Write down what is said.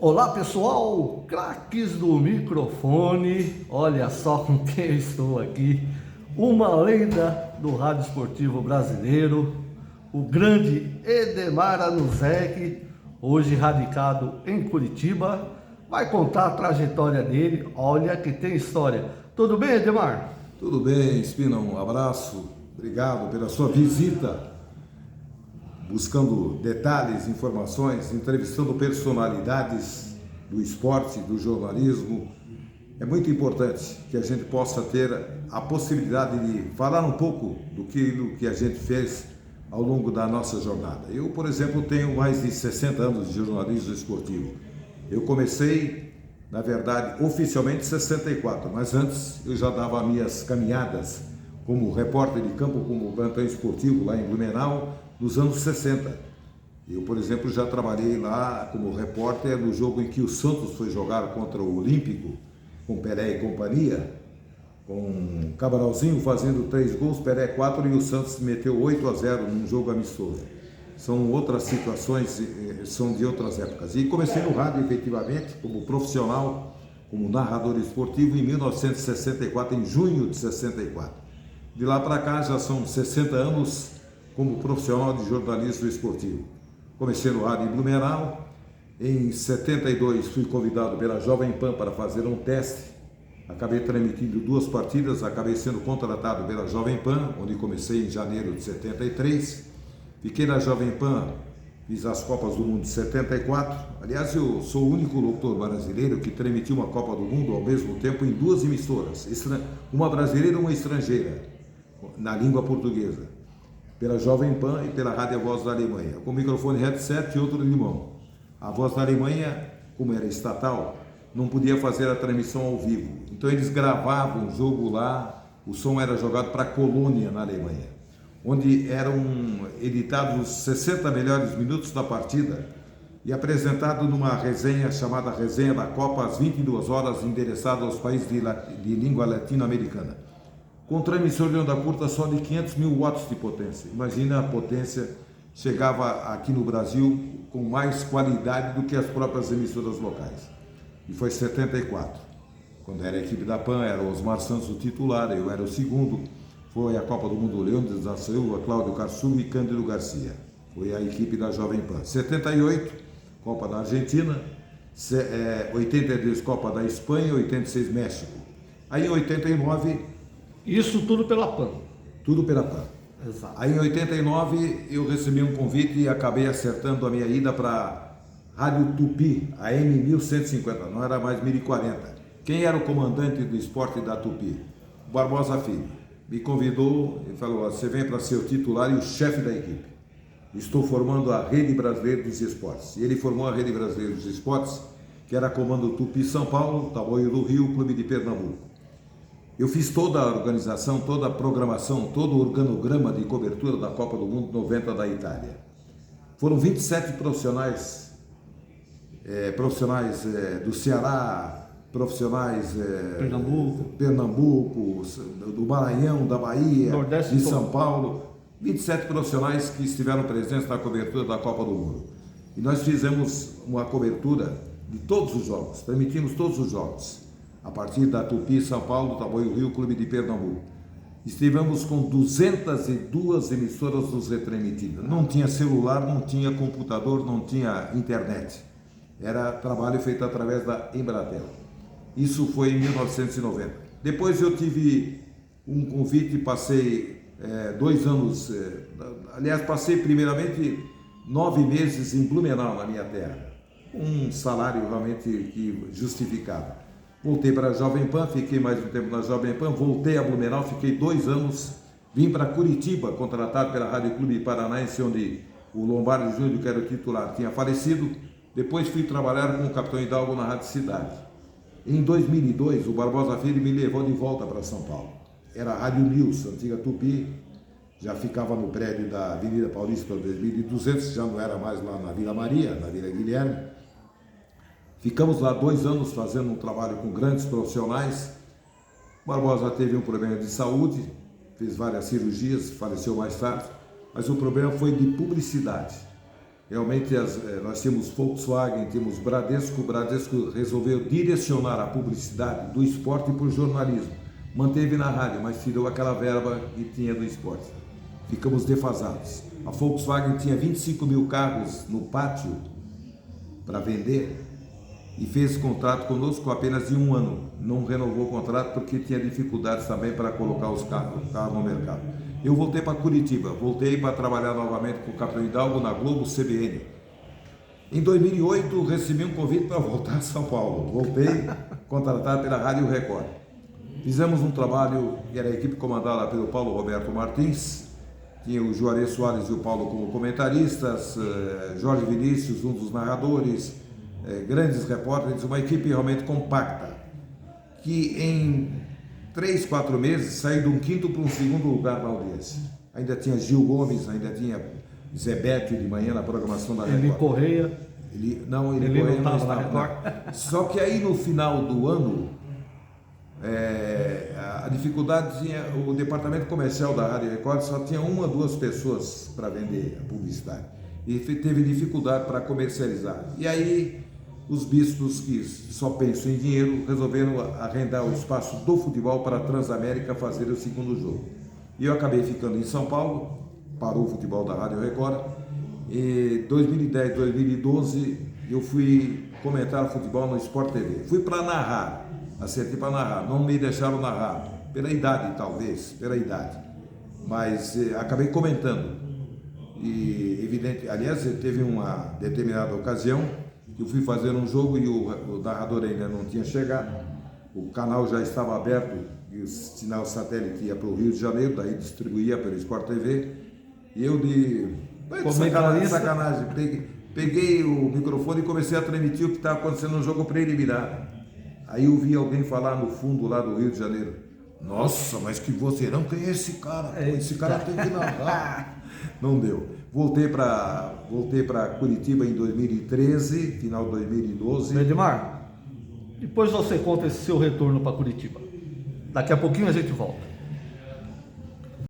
Olá pessoal, craques do microfone, olha só com quem eu estou aqui, uma lenda do rádio esportivo brasileiro, o grande Edemar Anuzek, hoje radicado em Curitiba, vai contar a trajetória dele, olha que tem história. Tudo bem, Edemar? Tudo bem, Espina, um abraço, obrigado pela sua visita, buscando detalhes, informações, entrevistando personalidades do esporte, do jornalismo. É muito importante que a gente possa ter a possibilidade de falar um pouco do que a gente fez ao longo da nossa jornada. Eu, por exemplo, tenho mais de 60 anos de jornalismo esportivo. Eu comecei, na verdade, oficialmente em 64, mas antes eu já dava minhas caminhadas como repórter de campo, como plantão esportivo lá em Blumenau, nos anos 60. Eu, por exemplo, já trabalhei lá como repórter no jogo em que o Santos foi jogar contra o Olímpico, com Pelé e companhia, com Cabralzinho fazendo 3 gols, Pelé 4 e o Santos meteu 8-0 num jogo amistoso. São outras situações, são de outras épocas. E comecei no rádio, efetivamente, como profissional, como narrador esportivo, em 1964, em junho de 64. De lá para cá já são 60 anos como profissional de jornalismo esportivo. Comecei no rádio em Blumenau. Em 72 fui convidado pela Jovem Pan para fazer um teste. Acabei transmitindo 2 partidas, acabei sendo contratado pela Jovem Pan, onde comecei em janeiro de 73. Fiquei na Jovem Pan, fiz as Copas do Mundo de 74. Aliás, eu sou o único locutor brasileiro que transmitiu uma Copa do Mundo ao mesmo tempo em 2 emissoras, uma brasileira e uma estrangeira, na língua portuguesa, pela Jovem Pan e pela Rádio Voz da Alemanha, com microfone headset e outro de limão. A Voz da Alemanha, como era estatal, não podia fazer a transmissão ao vivo, então eles gravavam o jogo lá, o som era jogado para a Colônia, na Alemanha, onde eram editados os 60 melhores minutos da partida e apresentado numa resenha chamada Resenha da Copa, às 22 horas, endereçada aos países de língua latino-americana, com transmissor de onda curta só de 500 mil watts de potência. Imagina, a potência chegava aqui no Brasil com mais qualidade do que as próprias emissoras locais. E foi 74, quando era a equipe da PAN, era o Osmar Santos o titular, eu era o segundo. Foi a Copa do Mundo Leônidas da Silva, Cláudio Karsug e Cândido Garcia. Foi a equipe da Jovem Pan. 78, Copa da Argentina. 82, Copa da Espanha. 86, México. Aí em 89... Isso tudo pela PAN. Tudo pela PAN. Exato. Aí em 89 eu recebi um convite e acabei acertando a minha ida para Rádio Tupi, a AM 1150, não era mais 1040. Quem era o comandante do esporte da Tupi? O Barbosa Filho. Me convidou e falou: você vem para ser o titular e o chefe da equipe. Estou formando a Rede Brasileira dos Esportes. E ele formou a Rede Brasileira dos Esportes, que era comando Tupi São Paulo, Tamoio do Rio, Clube de Pernambuco. Eu fiz toda a organização, toda a programação, todo o organograma de cobertura da Copa do Mundo 90 da Itália. Foram 27 profissionais do Ceará, profissionais Pernambuco, do Maranhão, da Bahia, Nordeste de São Paulo, 27 profissionais que estiveram presentes na cobertura da Copa do Mundo. E nós fizemos uma cobertura de todos os jogos, transmitimos todos os jogos, a partir da Tupi, São Paulo, Tamoio Rio, Clube de Pernambuco. Estivemos com 202 emissoras nos retransmitindo. Não tinha celular, não tinha computador, não tinha internet. Era trabalho feito através da Embratel. Isso foi em 1990. Depois eu tive um convite, passei 2 anos, aliás, passei primeiramente 9 meses em Blumenau, na minha terra, um salário realmente que justificava. Voltei para a Jovem Pan, fiquei mais um tempo na Jovem Pan, voltei a Blumenau, fiquei 2 anos, vim para Curitiba, contratado pela Rádio Clube Paranaense, onde o Lombardi Júnior, que era o titular, tinha falecido. Depois fui trabalhar com o Capitão Hidalgo na Rádio Cidade. Em 2002, o Barbosa Filho me levou de volta para São Paulo. Era a Rádio News, antiga Tupi, já ficava no prédio da Avenida Paulista 2200, já não era mais lá na Vila Maria, na Vila Guilherme. Ficamos lá 2 anos fazendo um trabalho com grandes profissionais. O Barbosa teve um problema de saúde, fez várias cirurgias, faleceu mais tarde, mas o problema foi de publicidade. Realmente nós temos Volkswagen, temos Bradesco. O Bradesco resolveu direcionar a publicidade do esporte para o jornalismo. Manteve na rádio, mas tirou aquela verba que tinha do esporte. Ficamos defasados. A Volkswagen tinha 25 mil carros no pátio para vender e fez contrato conosco apenas de 1 ano. Não renovou o contrato porque tinha dificuldades também para colocar os carros no mercado. Eu voltei para Curitiba, voltei para trabalhar novamente com o Capitão Hidalgo na Globo CBN. Em 2008 recebi um convite para voltar a São Paulo. Voltei, contratado pela Rádio Record. Fizemos um trabalho, era a equipe comandada pelo Paulo Roberto Martins, tinha o Juarez Soares e o Paulo como comentaristas, Jorge Vinícius, um dos narradores, grandes repórteres, uma equipe realmente compacta, que em 3, 4 meses saiu de um quinto para um segundo lugar na audiência. Ainda tinha Gil Gomes, ainda tinha Zé Bétio de manhã na programação da Record. Ele Correia. Ele não estava na Record. Só que aí no final do ano, a dificuldade tinha, o departamento comercial da Rádio Record só tinha 1 ou 2 pessoas para vender a publicidade. E teve dificuldade para comercializar. E aí os bispos que só pensam em dinheiro resolveram arrendar o espaço do futebol para a Transamérica fazer o segundo jogo. E eu acabei ficando em São Paulo, parou o futebol da Rádio Record. Em 2010, 2012, eu fui comentar futebol no Sport TV. Fui para narrar, acertei para narrar, não me deixaram narrar, pela idade talvez, pela idade. Mas acabei comentando. E evidente, aliás, teve uma determinada ocasião que eu fui fazer um jogo e o narrador ainda não tinha chegado, o canal já estava aberto e o sinal satélite ia para o Rio de Janeiro, daí distribuía pelo Sport TV, e eu sacanagem, peguei o microfone e comecei a transmitir o que estava acontecendo no jogo preliminar. Aí eu vi alguém falar no fundo lá do Rio de Janeiro: nossa, mas que vozeirão, quem é esse cara? Esse cara tem que narrar. Não deu. Voltei para Curitiba em 2013, final de 2012. Edmar, depois você conta esse seu retorno para Curitiba. Daqui a pouquinho a gente volta.